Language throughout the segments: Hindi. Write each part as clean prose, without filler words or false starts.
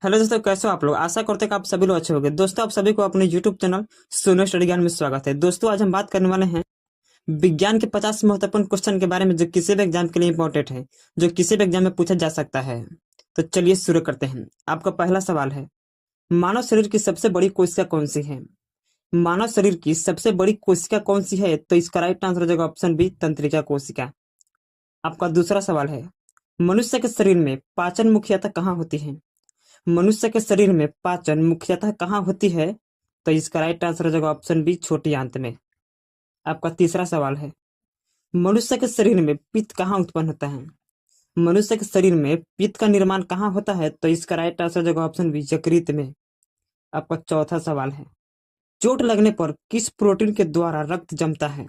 हेलो दोस्तों, कैसे हो आप लोग। आशा करते हैं कि आप सभी लोग अच्छे होंगे। दोस्तों, आप सभी को अपने यूट्यूब चैनल सोनो स्टडी ज्ञान में स्वागत है। दोस्तों, आज हम बात करने वाले हैं विज्ञान के 50 महत्वपूर्ण क्वेश्चन के बारे में, जो किसी भी एग्जाम के लिए इंपॉर्टेंट है, जो किसी भी एग्जाम में पूछा जा सकता है। तो चलिए शुरू करते हैं। आपका पहला सवाल है, मानव शरीर की सबसे बड़ी कोशिका कौन सी है। मानव शरीर की सबसे बड़ी कोशिका कौन सी है, तो इसका राइट आंसर हो जाएगा ऑप्शन बी, तंत्रिका कोशिका। आपका दूसरा सवाल है, मनुष्य के शरीर में पाचन मुख्यतः कहाँ होती है। मनुष्य के शरीर में पाचन मुख्यतः कहाँ होती है, तो इसका राइट आंसर हो जाएगा ऑप्शन बी, छोटी आंत में। आपका तीसरा सवाल है, मनुष्य के शरीर में पित्त कहाँ उत्पन्न होता है। मनुष्य के शरीर में पित्त का निर्माण कहाँ होता है, तो इसका राइट आंसर हो जाएगा ऑप्शन बी, यकृत में। आपका चौथा सवाल है, चोट लगने पर किस प्रोटीन के द्वारा रक्त जमता है।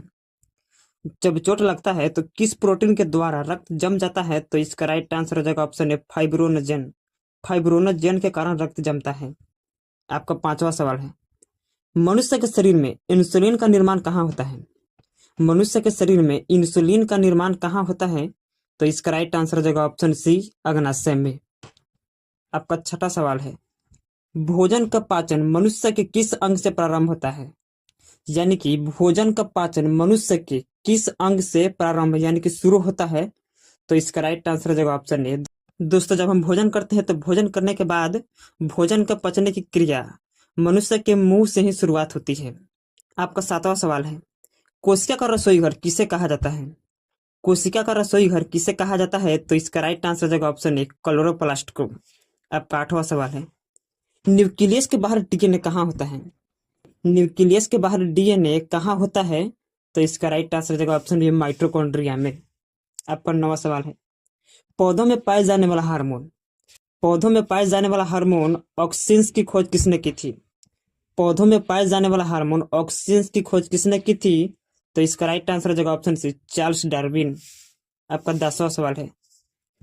जब चोट लगता है तो किस प्रोटीन के द्वारा रक्त जम जाता है, तो इसका राइट आंसर हो जाएगा ऑप्शन ए, फाइब्रोनजन। फाइब्रोनजन के कारण रक्त जमता है। आपका पांचवा सवाल है, मनुष्य के शरीर में इंसुलिन का निर्माण कहाँ होता है। मनुष्य के शरीर में इंसुलिन का निर्माण कहाँ होता है, तो इसका राइट आंसर हो जाएगा ऑप्शन सी, अग्नाशय में। आपका छठा सवाल है, भोजन का पाचन मनुष्य के किस अंग से प्रारंभ होता है। यानी कि भोजन का पाचन मनुष्य के किस अंग से प्रारंभ यानी कि शुरू होता है, तो इसका राइट आंसर हो जाएगा ऑप्शन ए। दोस्तों, जब हम भोजन करते हैं तो भोजन करने के बाद भोजन का पचने की क्रिया मनुष्य के मुंह से ही शुरुआत होती है। आपका सातवां सवाल है, कोशिका का रसोई घर किसे कहा जाता है। कोशिका का रसोई घर किसे कहा जाता है, तो इसका राइट आंसर हो जाएगा ऑप्शन ए, क्लोरोप्लास्ट को। आपका आठवां सवाल है, न्यूक्लियस के बाहर डीएनए कहाँ होता है। न्यूक्लियस के बाहर डीएनए कहाँ होता है, तो इसका राइट आंसर हो जाएगा ऑप्शन बी, माइटोकॉन्ड्रिया में। आपका नौवां सवाल है, पौधों में पाए जाने वाला हार्मोन पौधों में पाए जाने वाला हार्मोन ऑक्सीन की खोज किसने की थी। पौधों में पाए जाने वाला हार्मोन ऑक्सीन की खोज किसने की थी, तो इसका राइट आंसर हो जाएगा ऑप्शन सी, चार्ल्स डार्विन। आपका 10वां सवाल है,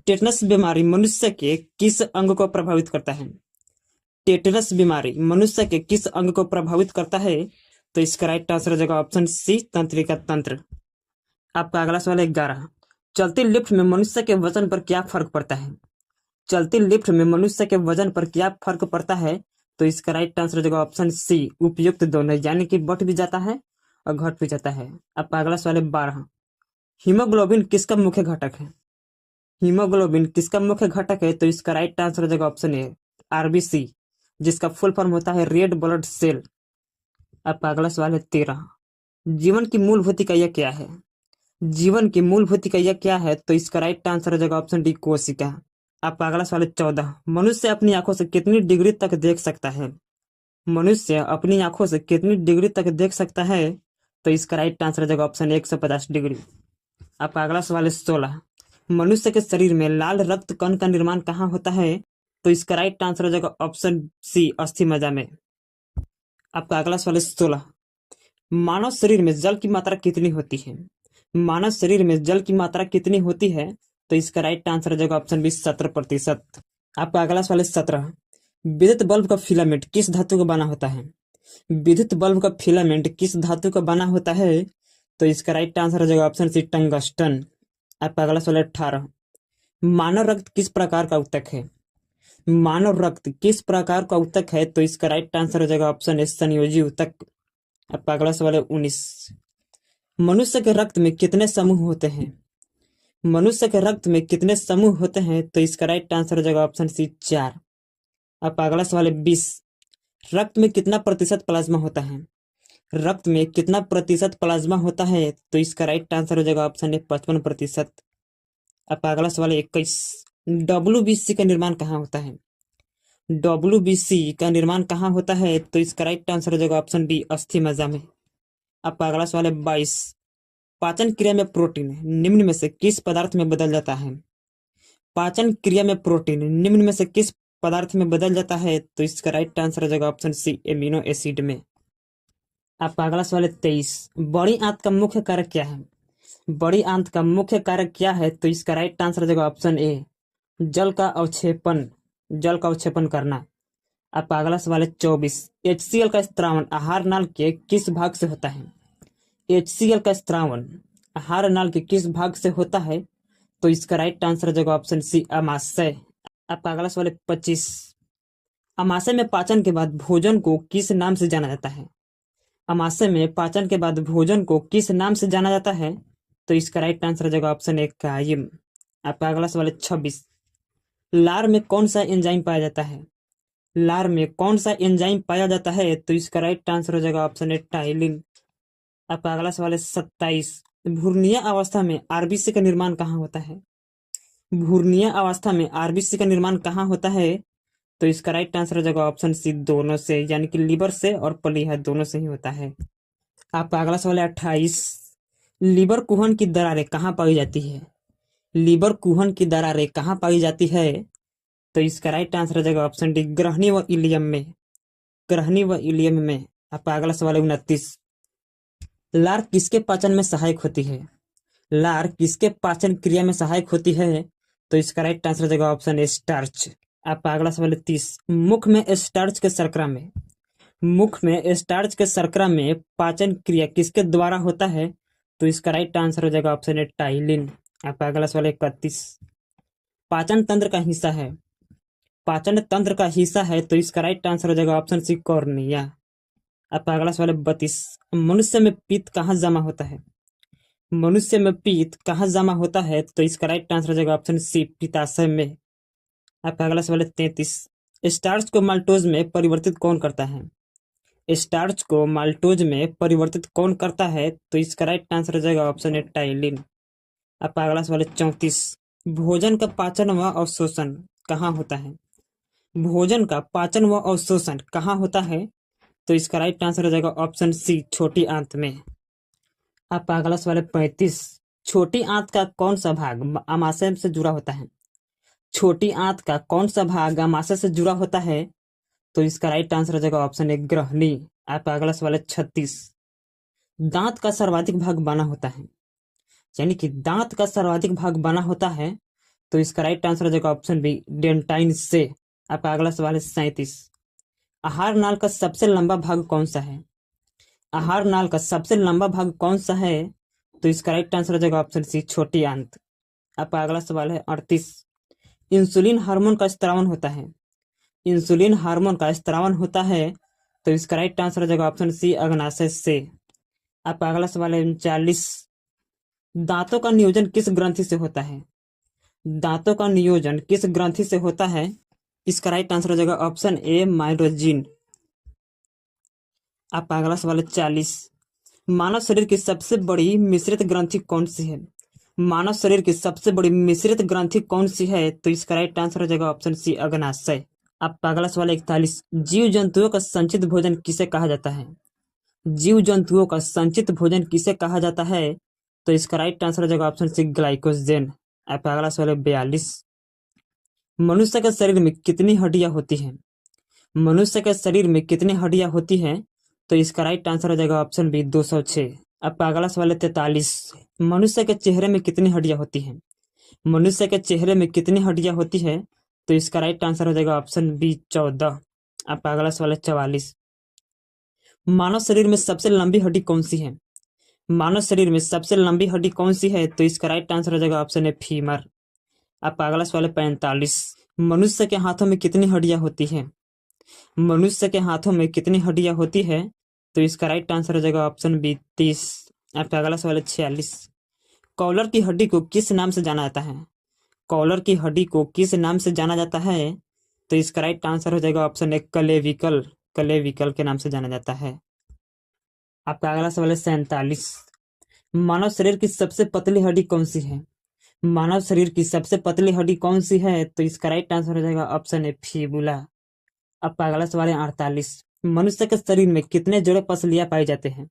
टेटनस बीमारी मनुष्य के किस अंग को प्रभावित करता है। टेटनस बीमारी मनुष्य के किस अंग को प्रभावित करता है, तो इसका राइट आंसर हो जाएगा ऑप्शन सी, तंत्रिका तंत्र। आपका अगला सवाल है 11, चलती लिफ्ट में मनुष्य के वजन पर क्या फर्क पड़ता है। चलती लिफ्ट में मनुष्य के वजन पर क्या फर्क पड़ता है, तो इसका राइट आंसर हो जाएगा ऑप्शन सी, उपयुक्त दोनों, यानी कि बढ़ भी जाता है और घट भी जाता है। आपका अगला सवाल है 12, हीमोग्लोबिन किसका मुख्य घटक है। हीमोग्लोबिन किसका मुख्य घटक है, तो इसका राइट आंसर हो जाएगा ऑप्शन ए, आरबीसी, जिसका फुल फॉर्म होता है रेड ब्लड सेल। आपका अगला सवाल है 13, जीवन की मूलभूत इकाइयां क्या है। जीवन की मूलभूत इकाइयां क्या है, तो इसका राइट आंसर हो जाएगा ऑप्शन डी, कोशिका। आपका अगला सवाल है 14, मनुष्य अपनी आंखों से कितनी डिग्री तक देख सकता है। मनुष्य अपनी आंखों से कितनी डिग्री तक देख सकता है, तो इसका राइट आंसर हो जाएगा ऑप्शन 150 डिग्री। आपका अगला सवाल है 16, मनुष्य के शरीर में लाल रक्त कण का निर्माण कहाँ होता है, तो इसका राइट आंसर हो जाएगा ऑप्शन सी, अस्थि मज्जा में। आपका अगला सवाल है 16, मानव शरीर में जल की मात्रा कितनी होती है। मानव शरीर में जल की मात्रा कितनी होती है, तो इसका राइट आंसर हो जाएगा ऑप्शन बी, 17%। आपका अगला सवाल है 17, विद्युत बल्ब का फिलामेंट किस धातु का बना होता है। विद्युत बल्ब का फिलामेंट किस धातु का बना होता है, तो इसका राइट आंसर हो जाएगा ऑप्शन सी, टंगस्टन। आपका अगला सवाल है 18, मानव रक्त किस प्रकार का ऊतक है। मानव रक्त किस प्रकार का ऊतक है, तो इसका राइट आंसर हो जाएगा ऑप्शन ए, संयोजी ऊतक। आपका अगला सवाल है 19, मनुष्य के रक्त में कितने समूह होते हैं। मनुष्य के रक्त में कितने समूह होते हैं, तो इसका राइट आंसर हो जाएगा ऑप्शन सी, 4। आपका अगला सवाल है 20, रक्त में कितना प्रतिशत प्लाज्मा होता है। रक्त में कितना प्रतिशत प्लाज्मा होता है, तो इसका राइट आंसर हो जाएगा ऑप्शन ए, 55%। आपका अगला सवाल है 21, डब्ल्यूबीसी का निर्माण कहाँ होता है। डब्ल्यूबीसी का निर्माण कहाँ होता है, तो इसका राइट आंसर हो जाएगा ऑप्शन बी, अस्थि मज्जा में। आपका अगला सवाल है 22, पाचन क्रिया में प्रोटीन निम्न में से किस पदार्थ में बदल जाता है। पाचन क्रिया में प्रोटीन निम्न में से किस पदार्थ में बदल जाता है, तो इसका राइट आंसर हो जाएगा ऑप्शन सी, एमिनो एसिड में। आपका अगला सवाल है 23, बड़ी आंत का मुख्य कारक क्या है। बड़ी आंत का मुख्य कारक क्या है, तो इसका राइट आंसर हो जाएगा ऑप्शन ए, जल का अवक्षेपण करना। आपका अगला सवाल है 24, HCl का स्त्रावन आहार नाल के किस भाग से होता है। HCl का स्त्रावन आहार नाल के किस भाग से होता है, तो इसका राइट आंसर हो जाएगा ऑप्शन सी, अमाशय। आपका अगला सवाल है 25, अमाशय में पाचन के बाद भोजन को किस नाम से जाना जाता है? अमाशय में पाचन के बाद भोजन को किस नाम से जाना जाता है? तो इसका राइट आंसर हो जाएगा ऑप्शन ए कायम। आपका अगला सवाल है 26। लार में कौन सा एंजाइम पाया जाता है? लार में कौन सा एंजाइम पाया जाता है? तो इसका राइट आंसर हो जाएगा ऑप्शन ए टाइलिन। आपका अगला सवाल है 27। भ्रूणीय अवस्था में आरबीसी का निर्माण कहाँ होता है? भ्रूणीय अवस्था में आरबीसी का निर्माण कहाँ होता है? तो इसका राइट आंसर हो जाएगा ऑप्शन सी दोनों से, यानी कि लीवर से और प्लीहा दोनों से ही होता है। आपका अगला सवाल है 28। लीवर कुहन की दरारें कहाँ पाई जाती है? लीवर कुहन की दरारें कहाँ पाई जाती है? तो इसका राइट आंसर हो जाएगा ऑप्शन डी ग्रहणी व इलियम में। ग्रहणी व इलियम में। आपका अगला सवाल है 29। लार किसके पाचन में सहायक होती है? लार किसके पाचन क्रिया में सहायक होती है? तो इसका राइट आंसर हो जाएगा ऑप्शन ए स्टार्च। आपका अगला सवाल है 30। मुख में स्टार्च के शर्करा में, मुख में स्टार्च के शर्करा में पाचन क्रिया किसके द्वारा होता है? तो इसका राइट आंसर हो जाएगा ऑप्शन ए टाइलिन। आपका अगला सवाल है 31। पाचन तंत्र का हिस्सा है, पाचन तंत्र का हिस्सा है, तो इसका राइट आंसर हो जाएगा ऑप्शन सी कॉर्निया। आपका अगला सवाल है 32। मनुष्य में पित्त कहाँ जमा होता है? मनुष्य में पित्त कहाँ जमा होता है? तो इसका राइट आंसर हो जाएगा ऑप्शन सी पित्ताशय में। आपका अगला सवाल है 33। स्टार्च को माल्टोज में परिवर्तित कौन करता है? स्टार्च को माल्टोज में परिवर्तित कौन करता है? तो इसका राइट आंसर हो जाएगा ऑप्शन ए टाइलिन। आपका अगला सवाल है 34। भोजन का पाचन व अवशोषण कहाँ होता है? भोजन का पाचन व अवशोषण कहाँ होता है? तो इसका राइट आंसर हो जाएगा ऑप्शन सी छोटी आंत में। आपका अगला सवाल है 35। छोटी आंत का कौन सा भाग आमाशय से जुड़ा होता है? छोटी आंत का कौन सा भाग आमाशय से जुड़ा होता है? तो इसका राइट आंसर हो जाएगा ऑप्शन ए ग्रहणी। आपका अगला सवाल है 36। दांत का सर्वाधिक भाग बना होता है, यानी कि दांत का सर्वाधिक भाग बना होता है, तो इसका राइट आंसर हो जाएगा ऑप्शन बी डेंटाइन से। आपका अगला सवाल है 37। आहार नाल का सबसे लंबा भाग कौन सा है? आहार नाल का सबसे लंबा भाग कौन सा है? तो इसका राइट आंसर हो जाएगा ऑप्शन सी छोटी आंत। आपका अगला सवाल है 38। इंसुलिन हार्मोन का स्त्रावन होता है, इंसुलिन हार्मोन का स्त्रावन होता है, तो इसका राइट आंसर हो जाएगा ऑप्शन सी अग्नाशय से। आपका अगला सवाल है 39। दांतों का नियोजन किस ग्रंथि से होता है? दांतों का नियोजन किस ग्रंथि से होता है? इसका राइट आंसर हो जाएगा ऑप्शन ए माइलोजिन। आपका अगला सवाल है 40। मानव शरीर की सबसे बड़ी मिश्रित ग्रंथि कौन सी है? मानव शरीर की सबसे बड़ी मिश्रित ग्रंथि कौन सी है? तो इसका राइट आंसर हो जाएगा ऑप्शन सी अग्नाशय। आपका अगला सवाल है 41। जीव जंतुओं का संचित भोजन किसे कहा जाता है? जीव जंतुओं का संचित भोजन किसे कहा जाता है? तो इसका राइट आंसर हो जाएगा ऑप्शन सी ग्लाइकोजन। आपका अगला सवाल है 42। मनुष्य के शरीर में कितनी हड्डियां होती हैं? मनुष्य के शरीर में कितनी हड्डियां होती हैं? तो इसका राइट आंसर हो जाएगा ऑप्शन बी 206। आपका अगला सवाल है 43। मनुष्य के चेहरे में कितनी हड्डियां होती हैं? मनुष्य के चेहरे में कितनी हड्डियां होती है? तो इसका राइट आंसर हो जाएगा ऑप्शन बी 14। आपका अगला सवाल है 44। मानव शरीर में सबसे लंबी हड्डी कौन सी है? मानव शरीर में सबसे लंबी हड्डी कौन सी है? तो इसका राइट आंसर हो जाएगा ऑप्शन ए फीमर। आपका अगला सवाल है 45। मनुष्य के हाथों में कितनी हड्डियां होती हैं? मनुष्य के हाथों में कितनी हड्डियां होती है? तो इसका राइट आंसर हो जाएगा ऑप्शन बी 30। आपका अगला सवाल है 46। कॉलर की हड्डी को किस नाम से जाना जाता है? कॉलर की हड्डी को किस नाम से जाना जाता है? तो इसका राइट आंसर हो जाएगा ऑप्शन ए कलेविकल। कलेविकल के नाम से जाना जाता है। आपका अगला सवाल है 47। मानव शरीर की सबसे पतली हड्डी कौन सी है? मानव शरीर की सबसे पतली हड्डी कौन सी है? तो इसका राइट आंसर हो जाएगा ऑप्शन ए फीबुला। आपका अगला सवाल है 48। मनुष्य के शरीर में कितने जोड़े पसलियां पाई जाते हैं?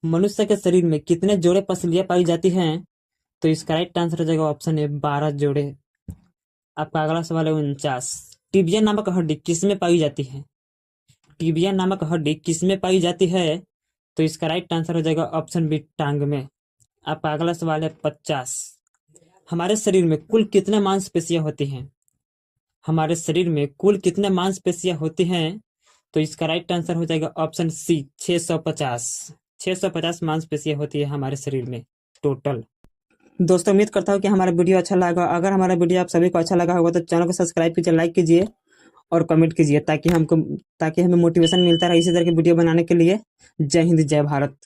मनुष्य के शरीर में कितने जोड़े पसलियां पाई जाती हैं? तो इसका राइट आंसर हो जाएगा ऑप्शन ए 12 जोड़े। आपका अगला सवाल है 49। टिबिया नामक हड्डी किसमें पाई जाती है? टिबिया नामक हड्डी किसमें पाई जाती है? तो इसका राइट आंसर हो जाएगा ऑप्शन बी टांग में। आपका अगला सवाल है 50। हमारे शरीर में कुल कितने मांसपेशियां होती हैं? हमारे शरीर में कुल कितने मांसपेशियां होती हैं? तो इसका राइट आंसर हो जाएगा ऑप्शन सी 650। 650 मांसपेशियां होती है हमारे शरीर में टोटल। दोस्तों उम्मीद करता हूँ कि हमारा वीडियो अच्छा लगा। अगर हमारा वीडियो आप सभी को अच्छा लगा होगा तो चैनल को सब्सक्राइब कीजिए, लाइक कीजिए और कमेंट कीजिए ताकि हमें मोटिवेशन मिलता रहे इसी तरह की वीडियो बनाने के लिए। जय हिंद, जय भारत।